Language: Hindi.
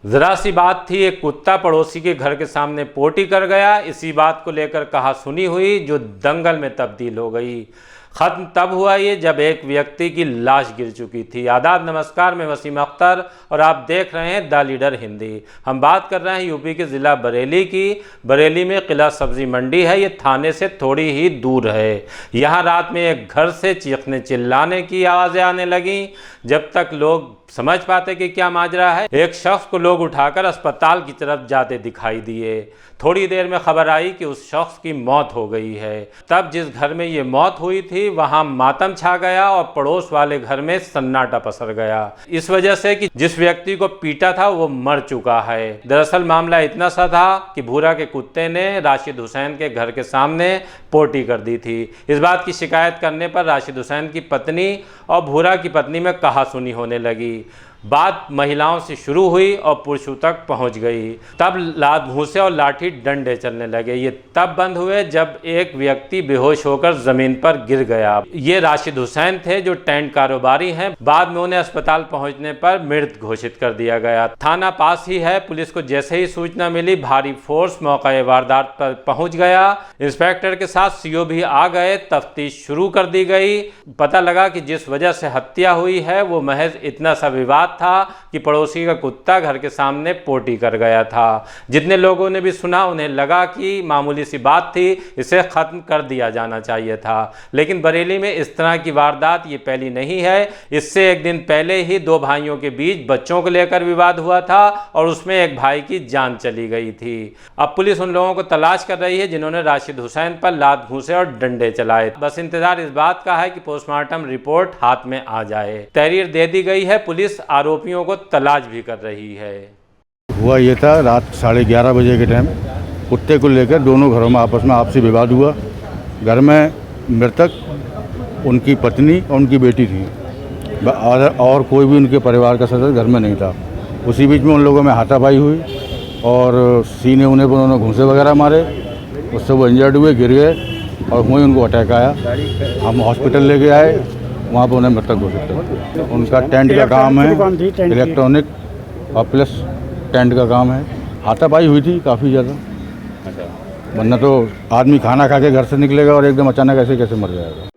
जरा सी बात थी, एक कुत्ता पड़ोसी के घर के सामने पोटी कर गया। इसी बात को लेकर कहा सुनी हुई जो दंगल में तब्दील हो गई। खत्म तब हुआ ये जब एक व्यक्ति की लाश गिर चुकी थी। आदाब नमस्कार, मैं वसीम अख्तर और आप देख रहे हैं द लीडर हिंदी। हम बात कर रहे हैं यूपी के ज़िला बरेली की। बरेली में किला सब्जी मंडी है, ये थाने से थोड़ी ही दूर है। यहाँ रात में एक घर से चीखने चिल्लाने की आवाज़ें आने लगीं। जब तक लोग समझ पाते कि क्या माजरा है, एक शख्स को लोग उठाकर अस्पताल की तरफ जाते दिखाई दिए। थोड़ी देर में खबर आई कि उस शख्स की मौत हो गई है। तब जिस घर में ये मौत हुई थी वहां मातम छा गया और पड़ोस वाले घर में सन्नाटा पसर गया, इस वजह से कि जिस व्यक्ति को पीटा था वो मर चुका है। दरअसल मामला इतना सा था कि भूरा के कुत्ते ने राशिद हुसैन के घर के सामने पोटी कर दी थी। इस बात की शिकायत करने पर राशिद हुसैन की पत्नी और भूरा की पत्नी में कहासुनी होने लगी। बात महिलाओं से शुरू हुई और पुरुषों तक पहुंच गई। तब लात घूंसे और लाठी डंडे चलने लगे। ये तब बंद हुए जब एक व्यक्ति बेहोश होकर जमीन पर गिर गया। ये राशिद हुसैन थे जो टेंट कारोबारी हैं। बाद में उन्हें अस्पताल पहुंचने पर मृत घोषित कर दिया गया। थाना पास ही है। पुलिस को जैसे ही सूचना मिली भारी फोर्स मौका वारदात पर पहुंच गया। इंस्पेक्टर के साथ सीओ भी आ गए। तफ्तीश शुरू कर दी गई। पता लगा कि जिस वजह से हत्या हुई है वो महज इतना सा विवाद था कि पड़ोसी का कुत्ता घर के सामने पोटी कर गया था। जितने लोगों ने भी सुना उन्हें लगा कि मामूली सी बात थी, इसे खत्म कर दिया जाना चाहिए था। लेकिन बरेली में इस तरह की वारदात ये पहली नहीं है। इससे एक दिन पहले ही दो भाइयों के बीच बच्चों को लेकर विवाद हुआ था और उसमें एक भाई की जान चली गई थी। अब पुलिस उन लोगों को तलाश कर रही है जिन्होंने राशिद हुसैन पर लात घूंसे और डंडे चलाए। बस इंतजार इस बात का है कि पोस्टमार्टम रिपोर्ट हाथ में आ जाए। तहरीर दे दी गई है। पुलिस आरोपियों को तलाश भी कर रही है। हुआ ये था रात 11:30 बजे के टाइम कुत्ते को लेकर दोनों घरों में आपस में आपसी विवाद हुआ। घर में मृतक, उनकी पत्नी और उनकी बेटी थी और कोई भी उनके परिवार का सदस्य घर में नहीं था। उसी बीच में उन लोगों में हाथापाई हुई और सीने उन्हें पर उन्होंने घूंसे वगैरह मारे। उससे वो इंजर्ड हुए, गिर गए और वहीं उनको अटैक आया। हम हॉस्पिटल लेके आए, वहाँ पर उन्हें मृतक घोषित कर। उनका टेंट का काम है, इलेक्ट्रॉनिक और प्लस टेंट का काम है। हाथापाई हुई थी काफ़ी ज़्यादा, वरना तो आदमी खाना खा के घर से निकलेगा और एकदम अचानक ऐसे कैसे मर जाएगा।